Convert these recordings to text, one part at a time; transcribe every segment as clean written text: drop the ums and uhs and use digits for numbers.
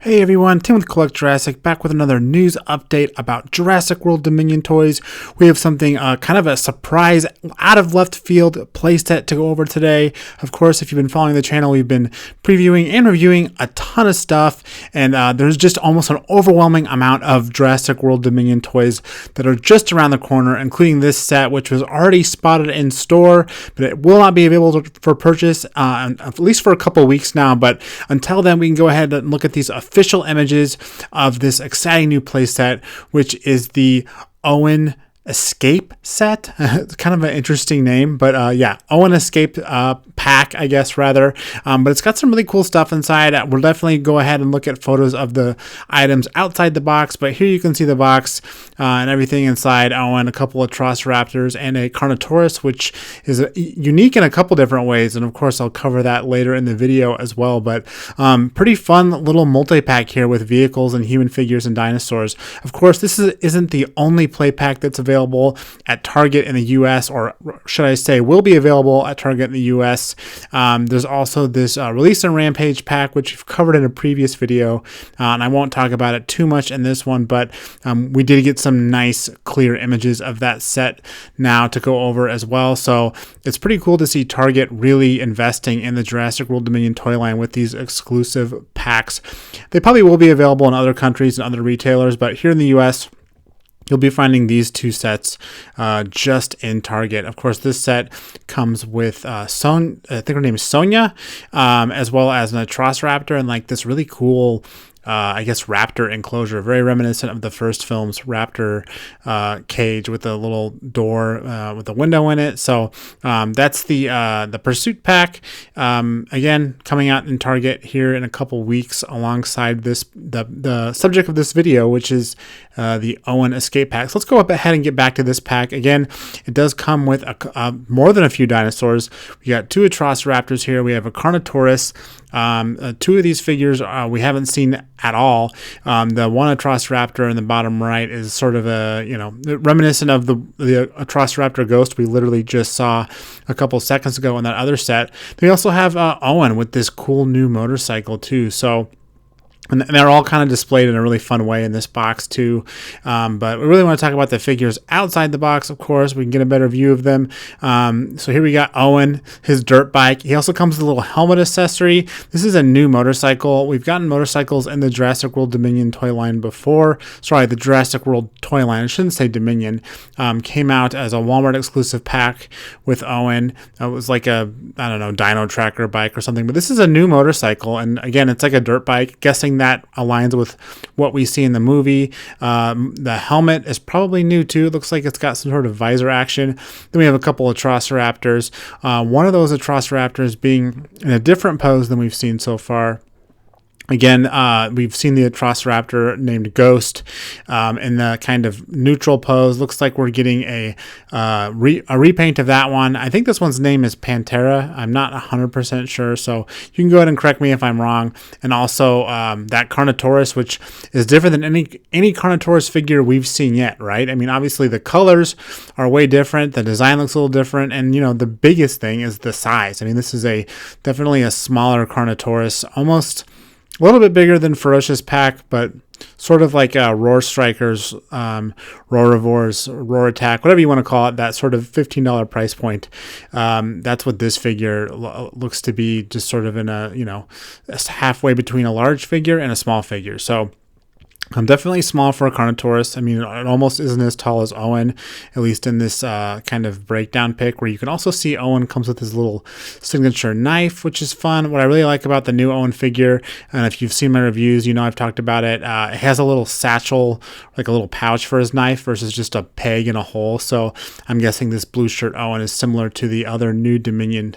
Hey everyone, Tim with Collect Jurassic back with another news update about Jurassic World Dominion toys. We have something kind of a surprise out of left field playset to go over today. Of course, if you've been following the channel, we've been previewing and reviewing a ton of stuff, and there's just almost an overwhelming amount of Jurassic World Dominion toys that are just around the corner, including this set, which was already spotted in store, but it will not be available for purchase at least for a couple weeks now. But until then, we can go ahead and look at these official images of this exciting new playset, which is the Owen Escape set. It's kind of an interesting name, but yeah, Owen Escape pack, I guess, rather. But it's got some really cool stuff inside. We'll definitely go ahead and look at photos of the items outside the box, but here you can see the box and everything inside. Owen, a couple of Velociraptors, and a Carnotaurus, which is unique in a couple different ways, and of course I'll cover that later in the video as well. But pretty fun little multi-pack here with vehicles and human figures and dinosaurs. Of course, this isn't the only play pack that's available at Target in the US, or should I say will be available at Target in the US. There's also this Release and Rampage pack, which we've covered in a previous video, and I won't talk about it too much in this one, but we did get some nice clear images of that set now to go over as well. So it's pretty cool to see Target really investing in the Jurassic World Dominion toy line with these exclusive packs. They probably will be available in other countries and other retailers, but here in the US, you'll be finding these two sets just in Target. Of course, this set comes with I think her name is Sonia, as well as an Velociraptor and like this really cool I guess raptor enclosure, very reminiscent of the first film's raptor cage with a little door with a window in it. So that's the Pursuit pack. Again, coming out in Target here in a couple weeks, alongside this the subject of this video, which is the Owen Escape pack. So let's go up ahead and get back to this pack. Again, it does come with more than a few dinosaurs. We got two Velociraptors here. We have a Carnotaurus. Two of these figures we haven't seen at all. The one Velociraptor in the bottom right is sort of a, reminiscent of the Velociraptor ghost we literally just saw a couple seconds ago in that other set. They also have Owen with this cool new motorcycle too. So, and they're all kind of displayed in a really fun way in this box too. But we really want to talk about the figures outside the box, of course. We can get a better view of them. So here we got Owen, his dirt bike. He also comes with a little helmet accessory. This is a new motorcycle. We've gotten motorcycles in the Jurassic World Dominion toy line before. Sorry, the Jurassic World toy line. I shouldn't say Dominion. Came out as a Walmart exclusive pack with Owen. It was like a, I don't know, Dino Tracker bike or something. But this is a new motorcycle. And again, it's like a dirt bike. Guessing that aligns with what we see in the movie. The helmet is probably new too. It looks like it's got some sort of visor action. Then we have a couple of Velociraptors. One of those Velociraptors being in a different pose than we've seen so far. Again, we've seen the Velociraptor named Ghost in the kind of neutral pose. Looks like we're getting a repaint of that one. I think this one's name is Pantera. I'm not 100% sure, so you can go ahead and correct me if I'm wrong. And also that Carnotaurus, which is different than any Carnotaurus figure we've seen yet, right? I mean, obviously the colors are way different. The design looks a little different. And, the biggest thing is the size. I mean, this is definitely a smaller Carnotaurus, almost a little bit bigger than Ferocious Pack, but sort of like Roar Strikers, Roarivores, Roar Attack, whatever you want to call it, that sort of $15 price point. That's what this figure looks to be, just sort of in a, halfway between a large figure and a small figure. So I'm definitely small for a Carnotaurus. I mean, it almost isn't as tall as Owen, at least in this kind of breakdown pic, where you can also see Owen comes with his little signature knife, which is fun. What I really like about the new Owen figure, and if you've seen my reviews, I've talked about it, it has a little satchel, like a little pouch for his knife versus just a peg in a hole. So I'm guessing this blue shirt Owen is similar to the other new Dominion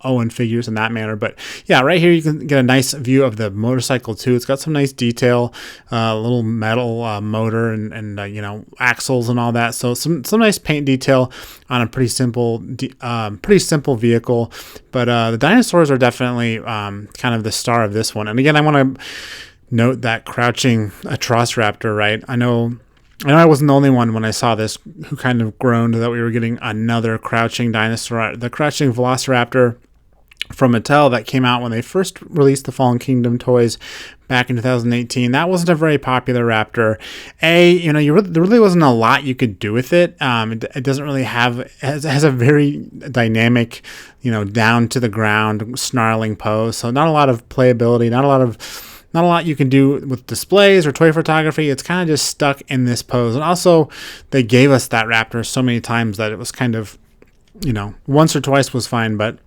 Owen figures in that manner. But yeah, right here you can get a nice view of the motorcycle too. It's got some nice detail, little metal motor and axles and all that. So some nice paint detail on a pretty simple vehicle. But the dinosaurs are definitely kind of the star of this one. And again, I want to note that crouching Velociraptor, right? I know I wasn't the only one when I saw this who kind of groaned that we were getting another crouching dinosaur. The crouching Velociraptor from Mattel that came out when they first released the Fallen Kingdom toys back in 2018. That wasn't a very popular Raptor. There really wasn't a lot you could do with it. It doesn't really have, it has a very dynamic, down to the ground snarling pose. So not a lot of playability, not a lot you can do with displays or toy photography. It's kind of just stuck in this pose. And also, they gave us that Raptor so many times that it was kind of, once or twice was fine, but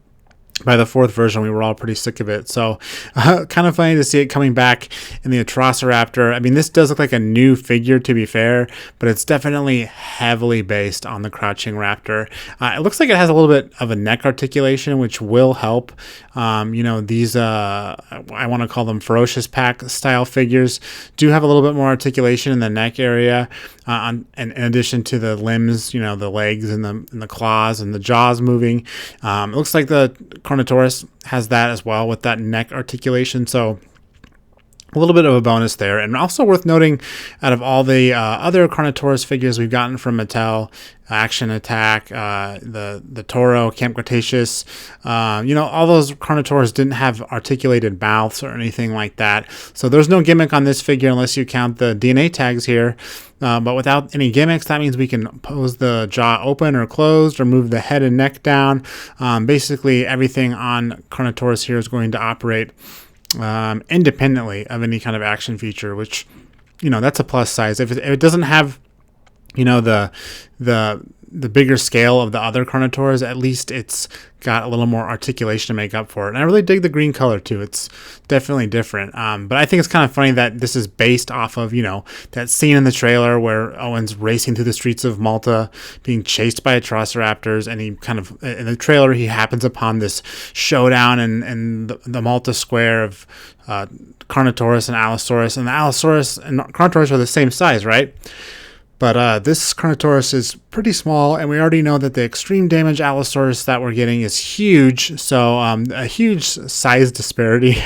by the fourth version, we were all pretty sick of it. So kind of funny to see it coming back in the Atrociraptor. I mean, this does look like a new figure, to be fair, but it's definitely heavily based on the Crouching Raptor. It looks like it has a little bit of a neck articulation, which will help. These, I want to call them Ferocious Pack style figures, do have a little bit more articulation in the neck area, and in addition to the limbs, the legs and the claws and the jaws moving. It looks like the Carnotaurus has that as well with that neck articulation. So a little bit of a bonus there. And also worth noting, out of all the other Carnotaurus figures we've gotten from Mattel, Action Attack, the Toro, Camp Cretaceous, all those Carnotaurs didn't have articulated mouths or anything like that. So there's no gimmick on this figure unless you count the DNA tags here. But without any gimmicks, that means we can pose the jaw open or closed or move the head and neck down. Basically, everything on Carnotaurus here is going to operate independently of any kind of action feature, which, that's a plus size. If it doesn't have, the bigger scale of the other Carnotaurs, at least it's got a little more articulation to make up for it. And I really dig the green color too. It's definitely different. But I think it's kind of funny that this is based off of, that scene in the trailer where Owen's racing through the streets of Malta being chased by Atrociraptors, and he kind of, in the trailer, he happens upon this showdown in the Malta Square of Carnotaurus and Allosaurus. And the Allosaurus and Carnotaurus are the same size, right? But this Carnotaurus is pretty small, and we already know that the extreme damage Allosaurus that we're getting is huge. So a huge size disparity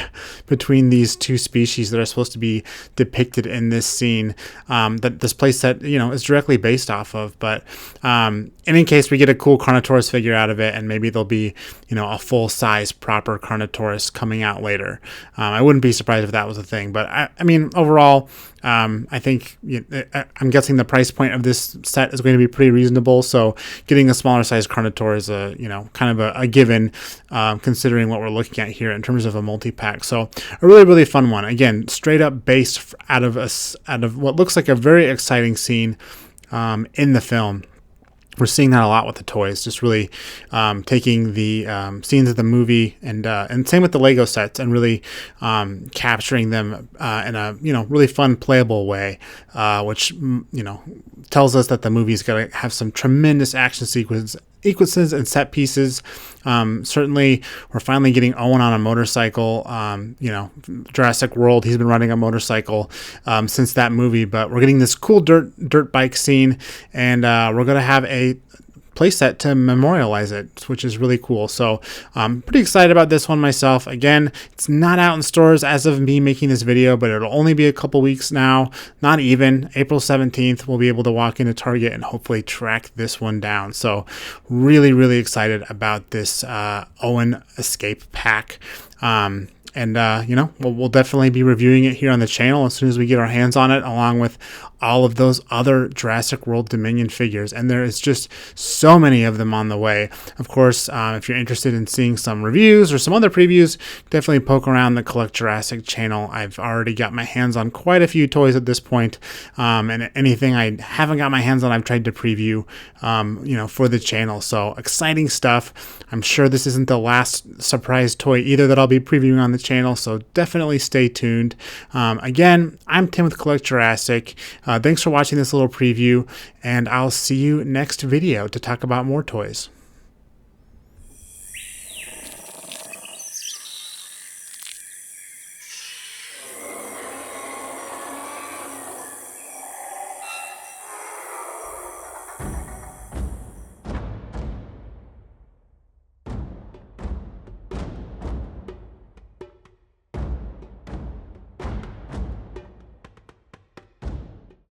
between these two species that are supposed to be depicted in this scene that this playset, is directly based off of. But in any case, we get a cool Carnotaurus figure out of it, and maybe there'll be, a full-size proper Carnotaurus coming out later. I wouldn't be surprised if that was a thing. But I mean, overall, I think I'm guessing the price point of this set is going to be pretty reasonable. So getting a smaller size Carnotaur is kind of a given, considering what we're looking at here in terms of a multi-pack. So a really, really fun one. Again, straight up based out of what looks like a very exciting scene in the film. We're seeing that a lot with the toys, just really taking the scenes of the movie and same with the Lego sets, and really capturing them in a really fun, playable way, which tells us that the movie's going to have some tremendous action sequences and set pieces. Certainly, we're finally getting Owen on a motorcycle. Jurassic World, he's been riding a motorcycle since that movie, but we're getting this cool dirt bike scene, and we're going to have a playset to memorialize it, which is really cool. So I'm pretty excited about this one myself. Again, it's not out in stores as of me making this video, but it'll only be a couple weeks now. Not even. April 17th, we'll be able to walk into Target and hopefully track this one down. So really, really excited about this Owen Escape Pack. We'll definitely be reviewing it here on the channel as soon as we get our hands on it, along with all of those other Jurassic World Dominion figures. And there is just so many of them on the way. Of course, if you're interested in seeing some reviews or some other previews, definitely poke around the Collect Jurassic channel. I've already got my hands on quite a few toys at this point. And anything I haven't got my hands on, I've tried to preview, for the channel. So exciting stuff. I'm sure this isn't the last surprise toy either that I'll be previewing on the channel, so definitely stay tuned. Again, I'm Tim with Collect Jurassic. Thanks for watching this little preview, and I'll see you next video to talk about more toys.